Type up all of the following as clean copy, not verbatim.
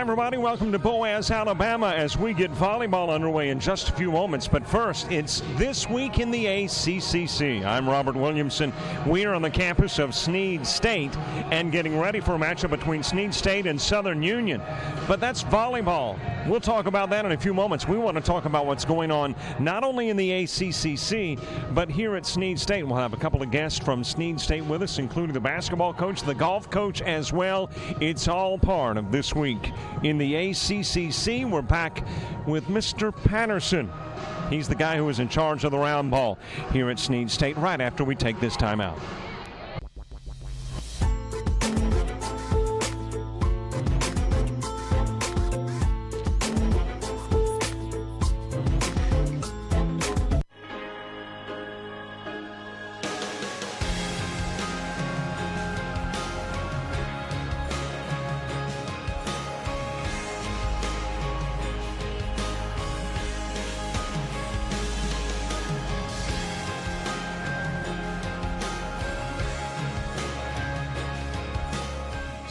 Hi, everybody. Welcome to Boaz, Alabama, as we get volleyball underway in just a few moments. But first, it's This Week in the ACCC. I'm Robert Williamson. We are on the campus of Snead State and getting ready for a matchup between Snead State and Southern Union. But that's volleyball. We'll talk about that in a few moments. We want to talk about what's going on not only in the ACCC, but here at Snead State. We'll have a couple of guests from Snead State with us, including the basketball coach, the golf coach as well. It's all part of This Week in the ACCC. We're back with Mr. Patterson. He's the guy who is in charge of the round ball here at Snead State right after we take this time out.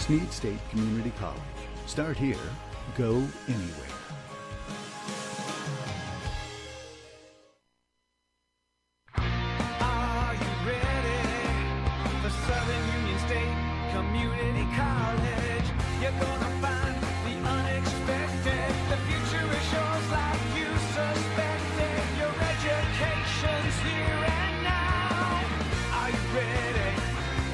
Snead State Community College. Start here, go anywhere. Are you ready for Southern Union State Community College? You're gonna find the unexpected. The future is yours like you suspected. Your education's here and now. Are you ready?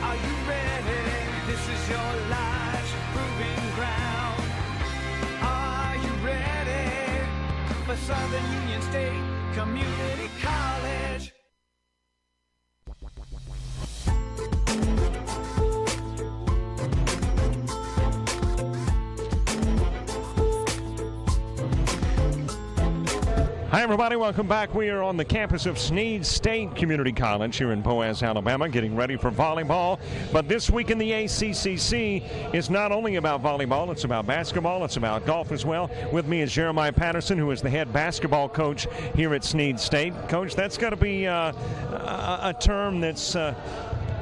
Are you ready? This is your life's proving ground. Are you ready for Southern Union State Community College? Hi, everybody. Welcome back. We are on the campus of Snead State Community College here in Boaz, Alabama, getting ready for volleyball. But This Week in the ACCC is not only about volleyball, it's about basketball, it's about golf as well. With me is Jeremiah Patterson, who is the head basketball coach here at Snead State. Coach, that's got to be a term that's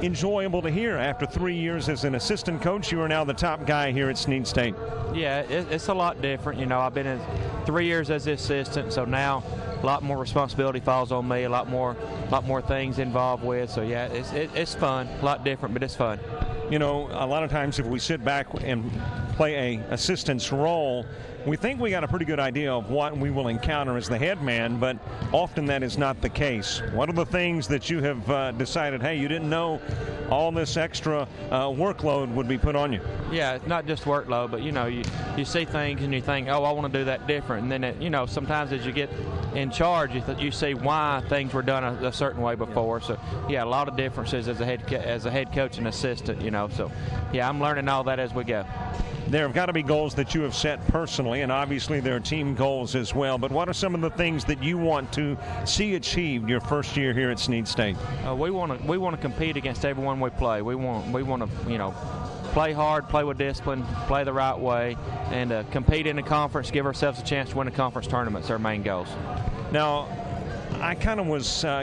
enjoyable to hear. After 3 years as an assistant coach, you are now the top guy here at Snead State. Yeah, it's a lot different. You know, I've been in 3 years as the assistant, so now a lot more responsibility falls on me, a lot more things involved with. So yeah, it's fun, a lot different, but it's fun. You know, a lot of times if we sit back and play a assistant's role, we think we got a pretty good idea of what we will encounter as the head man, but often that is not the case. What are the things that you have decided, hey, you didn't know all this extra workload would be put on you? Yeah, it's not just workload, but you know, you see things and you think, oh, I want to do that different. And then, you know, sometimes as you get in charge, you see why things were done a certain way before. So, yeah, a lot of differences as a head coach and assistant, you know. So, yeah, I'm learning all that as we go. There have got to be goals that you have set personally, and obviously there are team goals as well. But what are some of the things that you want to see achieved your first year here at Snead State? We want to compete against everyone we play. We want to, you know, play hard, play with discipline, play the right way, and compete in the conference, give ourselves a chance to win a conference tournament. It's our main goals. Now, I kind of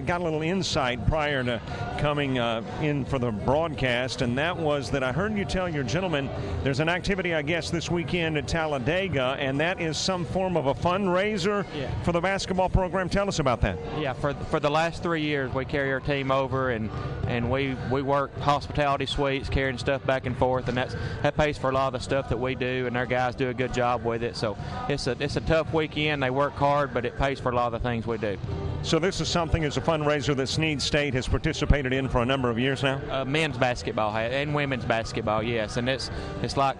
got a little insight prior to coming in for the broadcast, and that was that I heard you tell your gentleman there's an activity, I guess, this weekend at Talladega, and that is some form of a fundraiser for the basketball program. Tell us about that. Yeah, for the last 3 years, we carry our team over, and we work hospitality suites, carrying stuff back and forth, and that pays for a lot of the stuff that we do, and our guys do a good job with it. So it's a tough weekend. They work hard, but it pays for a lot of the things we do. So this is something as a fundraiser that Snead State has participated in for a number of years now? Men's basketball and women's basketball, yes. And it's like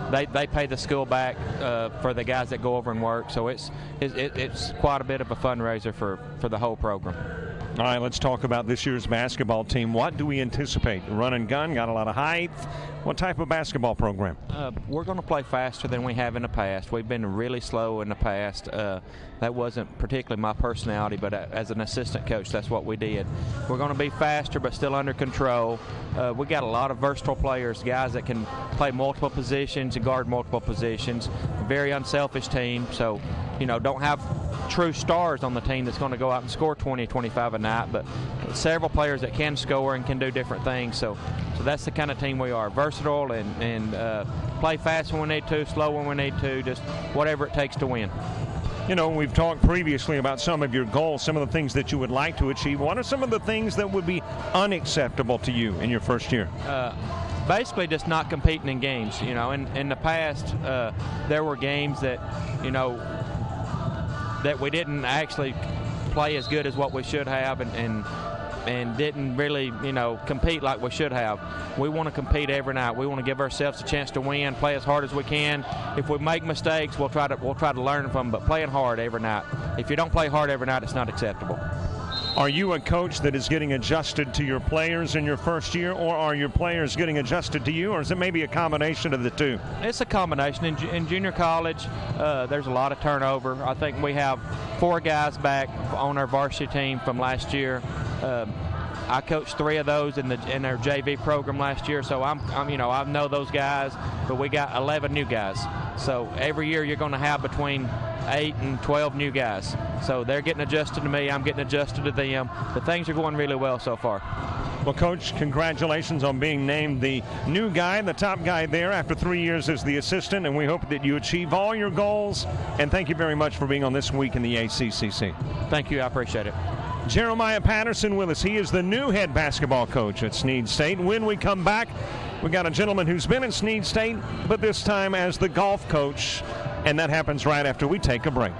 they pay the school back for the guys that go over and work. So it's quite a bit of a fundraiser for the whole program. All right, let's talk about this year's basketball team. What do we anticipate? Run and gun, got a lot of height. What type of basketball program? We're going to play faster than we have in the past. We've been really slow in the past. That wasn't particularly my personality, but as an assistant coach, that's what we did. We're going to be faster, but still under control. We got a lot of versatile players, guys that can play multiple positions and guard multiple positions. Very unselfish team, so don't have true stars on the team that's going to go out and score 20, 25 a night, but several players that can score and can do different things. So that's the kind of team we are, versatile and play fast when we need to, slow when we need to, just whatever it takes to win. We've talked previously about some of your goals, some of the things that you would like to achieve. What are some of the things that would be unacceptable to you in your first year? Basically just not competing in games. In the past, there were games that, that we didn't actually play as good as what we should have and didn't really, compete like we should have. We want to compete every night. We want to give ourselves a chance to win, play as hard as we can. If we make mistakes, we'll try to learn from them, but playing hard every night. If you don't play hard every night, it's not acceptable. Are you a coach that is getting adjusted to your players in your first year, or are your players getting adjusted to you, or is it maybe a combination of the two? It's a combination. In junior college, there's a lot of turnover. I think we have 4 guys back on our varsity team from last year. I coached 3 of those in our JV program last year, so I know those guys, but we got 11 new guys. So every year you're going to have between 8 and 12 new guys. So they're getting adjusted to me, I'm getting adjusted to them. But things are going really well so far. Well, Coach, congratulations on being named the new guy, the top guy there after 3 years as the assistant, and we hope that you achieve all your goals. And thank you very much for being on This Week in the ACCC. Thank you, I appreciate it. Jeremiah Patterson with us. He is the new head basketball coach at Snead State. When we come back, we got a gentleman who's been at Snead State, but this time as the golf coach, and that happens right after we take a break.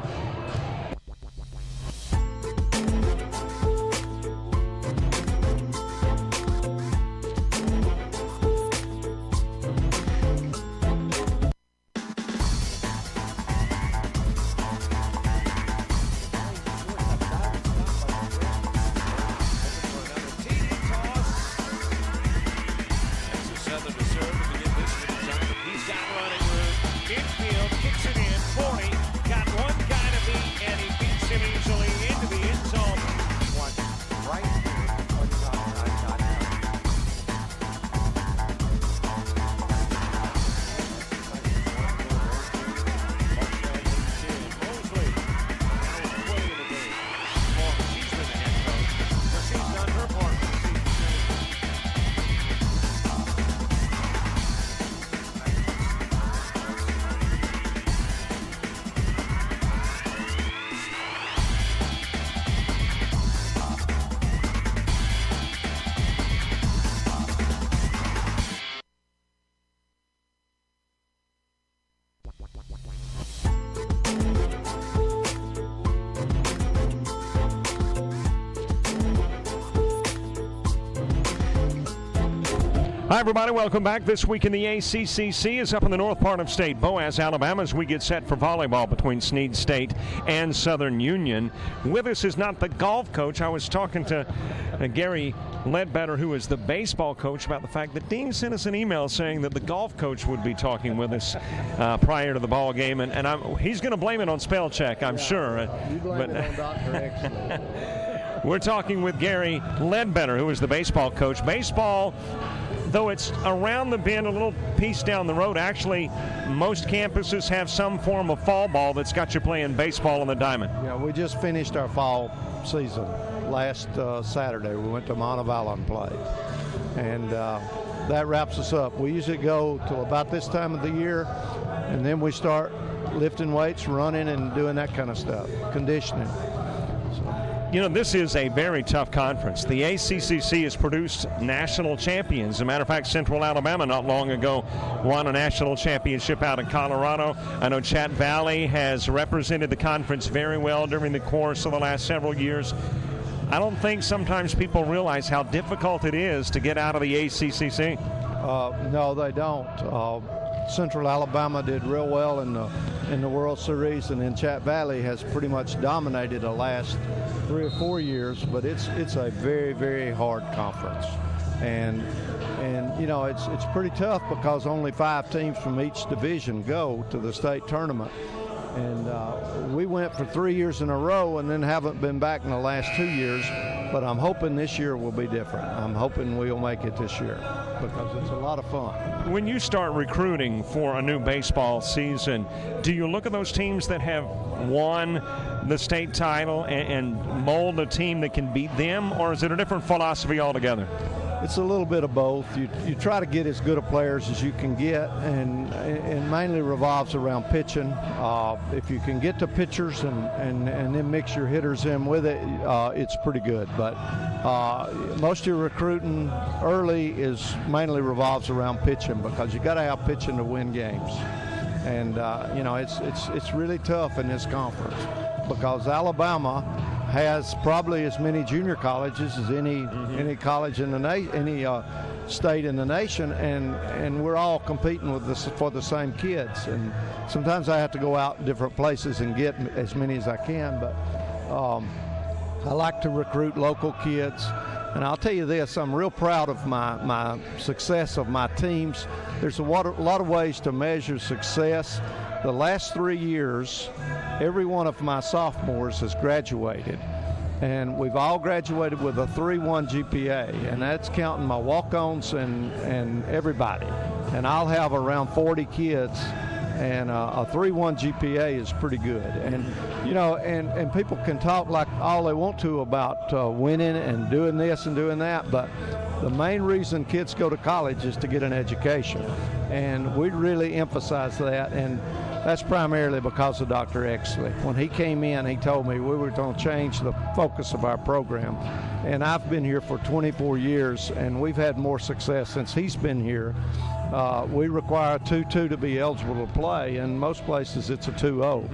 Hi, everybody. Welcome back. This Week in the ACCC is up in the north part of state, Boaz, Alabama, as we get set for volleyball between Snead State and Southern Union. With us is not the golf coach. I was talking to Gary Ledbetter, who is the baseball coach, about the fact that Dean sent us an email saying that the golf coach would be talking with us prior to the ball game, and he's going to blame it on spell check, I'm sure. You blame it on Dr. Excellent. We're talking with Gary Ledbetter, who is the baseball coach. Baseball, though it's around the bend, a little piece down the road, actually most campuses have some form of fall ball that's got you playing baseball on the diamond. Yeah, we just finished our fall season last Saturday. We went to Montevallo and played, and that wraps us up. We usually go till about this time of the year, and then we start lifting weights, running, and doing that kind of stuff, conditioning. You know, this is a very tough conference. The ACCC has produced national champions. As a matter of fact, Central Alabama not long ago won a national championship out in Colorado. I know Chat Valley has represented the conference very well during the course of the last several years. I don't think sometimes people realize how difficult it is to get out of the ACCC. No, they don't. Central Alabama did real well in the World Series, and then Chat Valley has pretty much dominated the last 3 or 4 years. But it's a very, very hard conference, and you know it's pretty tough because only 5 teams from each division go to the state tournament, and we went for 3 years in a row and then haven't been back in the last 2 years. But I'm hoping this year will be different. I'm hoping we'll make it this year. because it's a lot of fun. When you start recruiting for a new baseball season, do you look at those teams that have won the state title and mold a team that can beat them, or is it a different philosophy altogether? It's a little bit of both. You try to get as good of players as you can get, and mainly revolves around pitching. If you can get to pitchers and then mix your hitters in with it, it's pretty good. But most of your recruiting early is mainly revolves around pitching, because you got to have pitching to win games. And you know, it's really tough in this conference, because Alabama has probably as many junior colleges as any college in the state in the nation, and we're all competing with this for the same kids. And sometimes I have to go out different places and get as many as I can, but I like to recruit local kids. And I'll tell you this, I'm real proud of my success of my teams. There's a lot of ways to measure success. The last 3 years, every one of my sophomores has graduated, and we've all graduated with a 3.1 GPA, and that's counting my walk-ons and everybody. And I'll have around 40 kids, and a 3.1 GPA is pretty good. And you know, and people can talk like all they want to about winning and doing this and doing that, but the main reason kids go to college is to get an education, and we really emphasize that. And that's primarily because of Dr. Exley. When he came in, he told me we were going to change the focus of our program. And I've been here for 24 years, and we've had more success since he's been here. We require a 2.2 to be eligible to play, and most places it's a 2.0.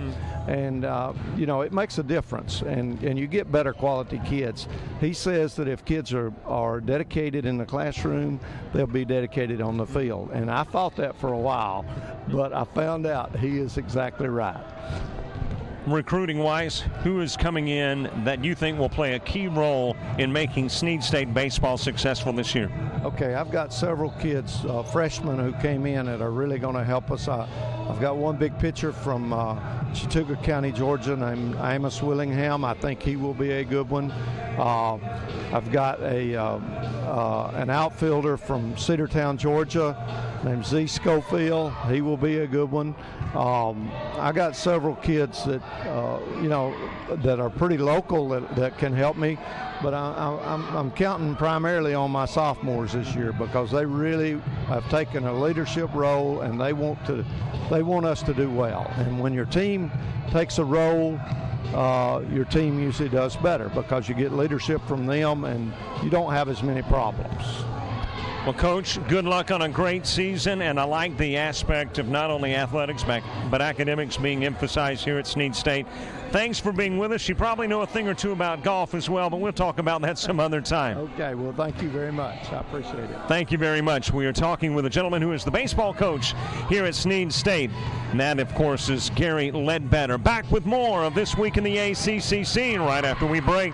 And you know, it makes a difference, and you get better quality kids. He says that if kids are dedicated in the classroom, they'll be dedicated on the field. And I thought that for a while, but I found out he is exactly right. Recruiting-wise, who is coming in that you think will play a key role in making Snead State baseball successful this year? Okay, I've got several kids, freshmen who came in that are really going to help us. I've got one big pitcher from Chattooga County, Georgia, named Amos Willingham. I think he will be a good one. I've got an outfielder from Cedartown, Georgia, named Z. Schofield. He will be a good one. I got several kids that you know, that are pretty local that can help me, but I'm counting primarily on my sophomores this year, because they really have taken a leadership role, and they want us to do well. And when your team takes a role, your team usually does better, because you get leadership from them and you don't have as many problems. Well, Coach, good luck on a great season, and I like the aspect of not only athletics but academics being emphasized here at Snead State. Thanks for being with us. You probably know a thing or two about golf as well, but we'll talk about that some other time. Okay, well, thank you very much. I appreciate it. Thank you very much. We are talking with a gentleman who is the baseball coach here at Snead State, and that, of course, is Gary Ledbetter. Back with more of This Week in the ACCC right after we break.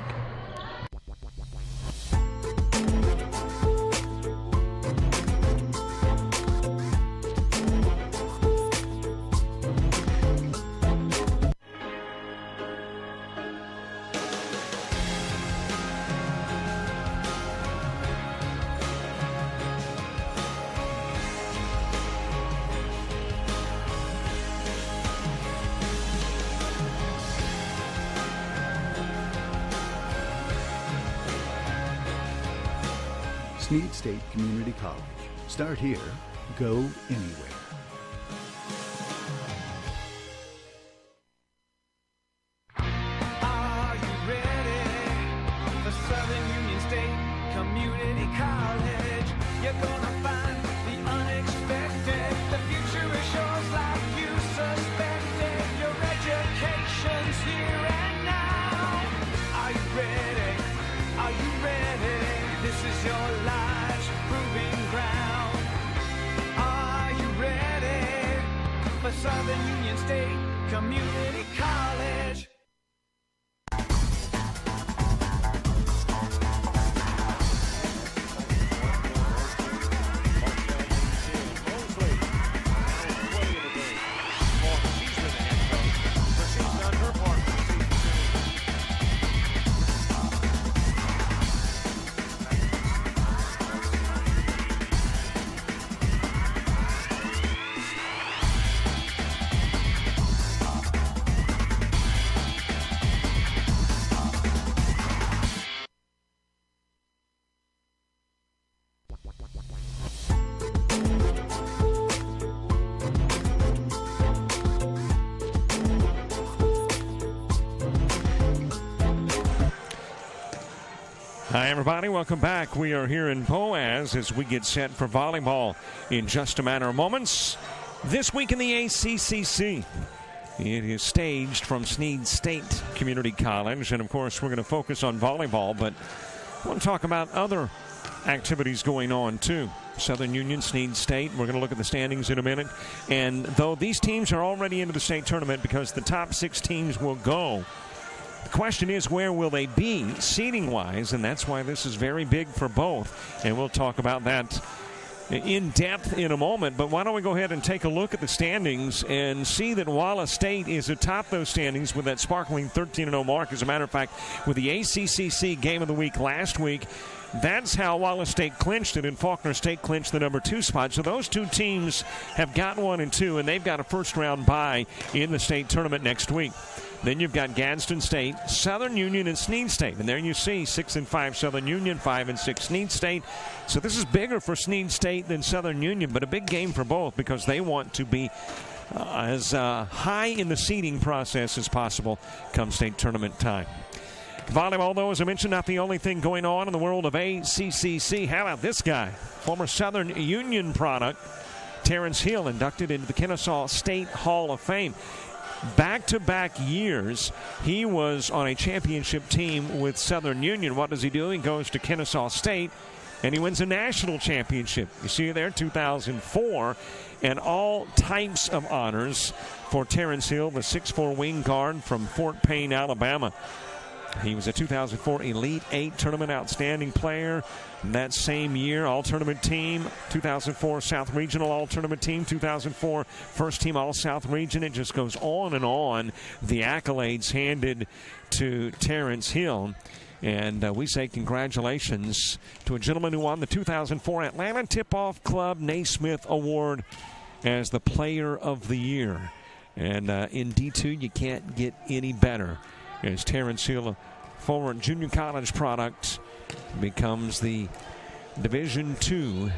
Snead State Community College. Start here, go anywhere. Are you ready for Southern Union State Community College? You're gonna find the unexpected. The future is yours like you suspected. Your education's here and now. Are you ready? Are you ready? This is your life's proving ground. Are you ready? Hi, everybody. Welcome back. We are here in Boaz as we get set for volleyball in just a matter of moments. This week in the ACCC, it is staged from Snead State Community College. And, of course, we're going to focus on volleyball, but I want to talk about other activities going on, too. Southern Union, Snead State. We're going to look at the standings in a minute. And though these teams are already into the state tournament because the top 6 teams will go, the question is, where will they be seeding-wise? And that's why this is very big for both. And we'll talk about that in depth in a moment. But why don't we go ahead and take a look at the standings and see that Wallace State is atop those standings with that sparkling 13-0 mark. As a matter of fact, with the ACCC Game of the Week last week, that's how Wallace State clinched it, and Faulkner State clinched the number 2 spot. So those two teams have got 1 and 2, and they've got a first-round bye in the state tournament next week. Then you've got Gadsden State, Southern Union, and Snead State. And there you see 6 and 5 Southern Union, 5 and 6 Snead State. So this is bigger for Snead State than Southern Union, but a big game for both because they want to be as high in the seeding process as possible come state tournament time. Volleyball, though, as I mentioned, not the only thing going on in the world of ACCC. How about this guy? Former Southern Union product, Terrence Hill, inducted into the Kennesaw State Hall of Fame. Back-to-back years, he was on a championship team with Southern Union. What does he do? He goes to Kennesaw State, and he wins a national championship. You see it there, 2004, and all types of honors for Terrence Hill, the 6'4" wing guard from Fort Payne, Alabama. He was a 2004 Elite 8 Tournament Outstanding Player. That same year, All-Tournament Team, 2004 South Regional All-Tournament Team, 2004 First Team All-South Region. It just goes on and on, the accolades handed to Terrence Hill. And we say congratulations to a gentleman who won the 2004 Atlanta Tip-Off Club Naismith Award as the Player of the Year. And in D2, you can't get any better. As Terrence Hill, a former junior college product, becomes the Division II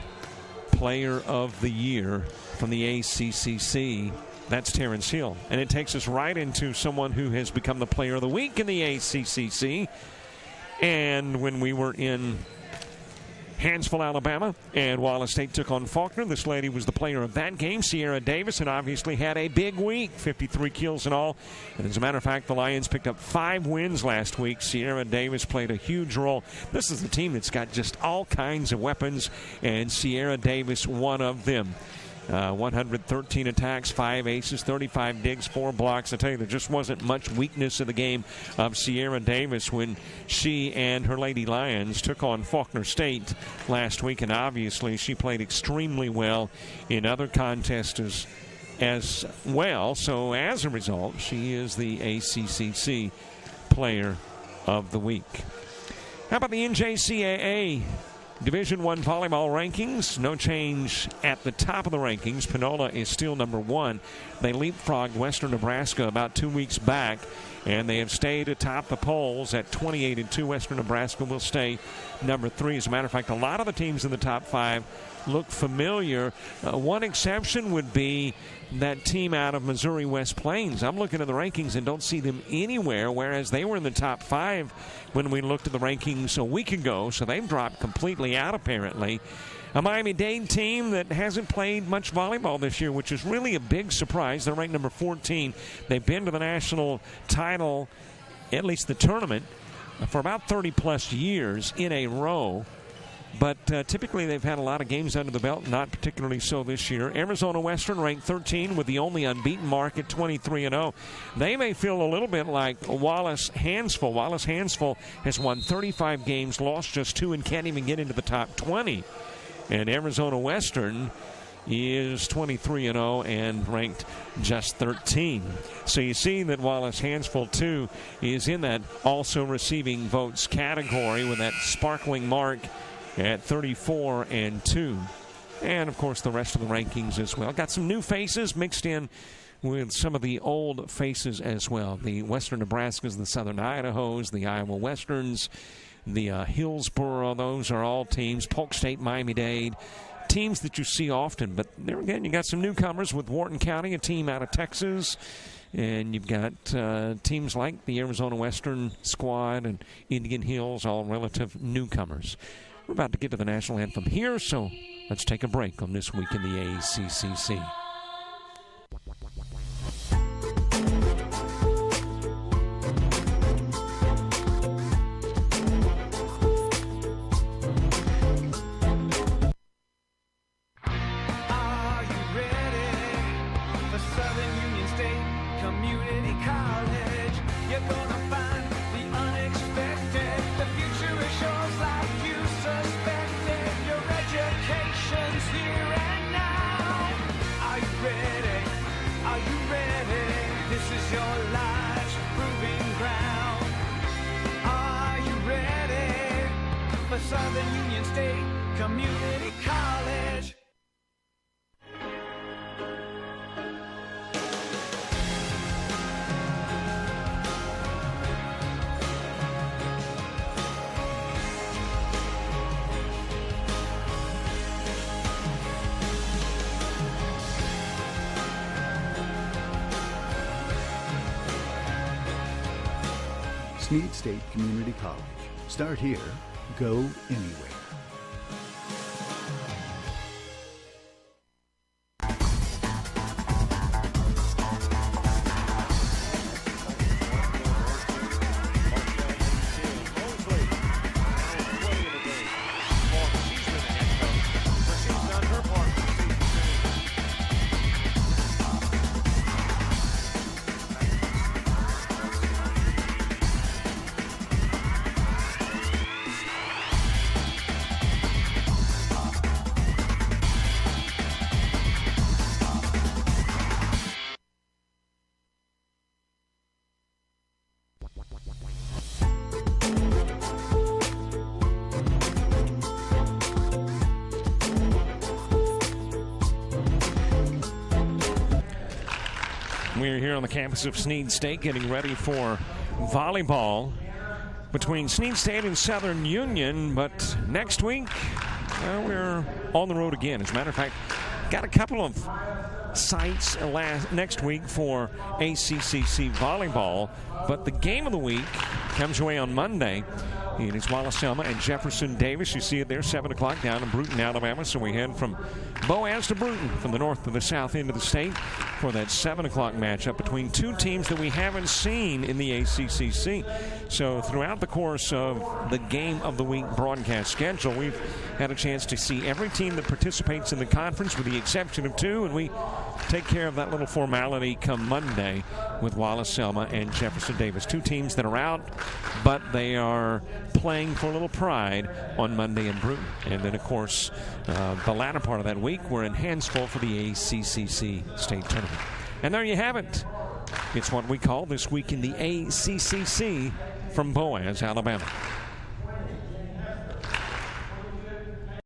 Player of the Year from the ACCC. That's Terrence Hill. And it takes us right into someone who has become the Player of the Week in the ACCC. And when we were in Hansville, Alabama, and Wallace State took on Faulkner, this lady was the player of that game, Sierra Davis, and obviously had a big week, 53 kills in all. And as a matter of fact, the Lions picked up 5 wins last week. Sierra Davis played a huge role. This is a team that's got just all kinds of weapons, and Sierra Davis one of them. 113 attacks, 5 aces, 35 digs, 4 blocks. I tell you, there just wasn't much weakness in the game of Sierra Davis when she and her Lady Lions took on Faulkner State last week, and obviously she played extremely well in other contests as well. So as a result, she is the ACCC Player of the Week. How about the NJCAA Division I volleyball rankings? No change at the top of the rankings. Panola is still number 1. They leapfrogged Western Nebraska about 2 weeks back, and they have stayed atop the polls at 28-2. Western Nebraska will stay number 3. As a matter of fact, a lot of the teams in the top 5 look familiar. One exception would be that team out of Missouri West Plains. I'm looking at the rankings and don't see them anywhere, whereas they were in the top 5 when we looked at the rankings a week ago, so they've dropped completely out apparently. A Miami-Dade team that hasn't played much volleyball this year, which is really a big surprise. They're ranked number 14. They've been to the national title, at least the tournament, for about 30-plus years in a row. But typically they've had a lot of games under the belt, not particularly so this year. Arizona Western ranked 13 with the only unbeaten mark at 23-0. They may feel a little bit like Wallace Hansville. Wallace Hansville has won 35 games, lost just 2, and can't even get into the top 20. And Arizona Western is 23-0 and ranked just 13. So you see that Wallace Hansville, too, is in that also receiving votes category with that sparkling mark at 34-2. And, of course, the rest of the rankings as well. Got some new faces mixed in with some of the old faces as well. The Western Nebraskas, the Southern Idahos, the Iowa Westerns, the Hillsboro, those are all teams. Polk State, Miami-Dade, teams that you see often. But there again, you got some newcomers with Wharton County, a team out of Texas. And you've got teams like the Arizona Western squad and Indian Hills, all relative newcomers. We're about to get to the national anthem here, so let's take a break on This Week in the ACCC. Southern Union State Community College. Sneed State Community College. Start here, go anywhere. We're here on the campus of Sneed State getting ready for volleyball between Sneed State and Southern Union. But next week, we're on the road again. As a matter of fact, got a couple of sites next week for ACCC volleyball. But the game of the week comes away on Monday. It is Wallace-Selma and Jefferson Davis. You see it there, 7 o'clock down in Bruton, Alabama. So we head from Boaz to Bruton, from the north to the south end of the state, for that 7 o'clock matchup between two teams that we haven't seen in the ACCC. So throughout the course of the Game of the Week broadcast schedule, we've had a chance to see every team that participates in the conference with the exception of two, and we take care of that little formality come Monday with Wallace-Selma and Jefferson Davis. Two teams that are out, but they are playing for a little pride on Monday in Bruton. And then, of course, the latter part of that week, we're in Hansville for the ACCC state tournament. And there you have it. It's what we call This Week in the ACCC from Boaz, Alabama.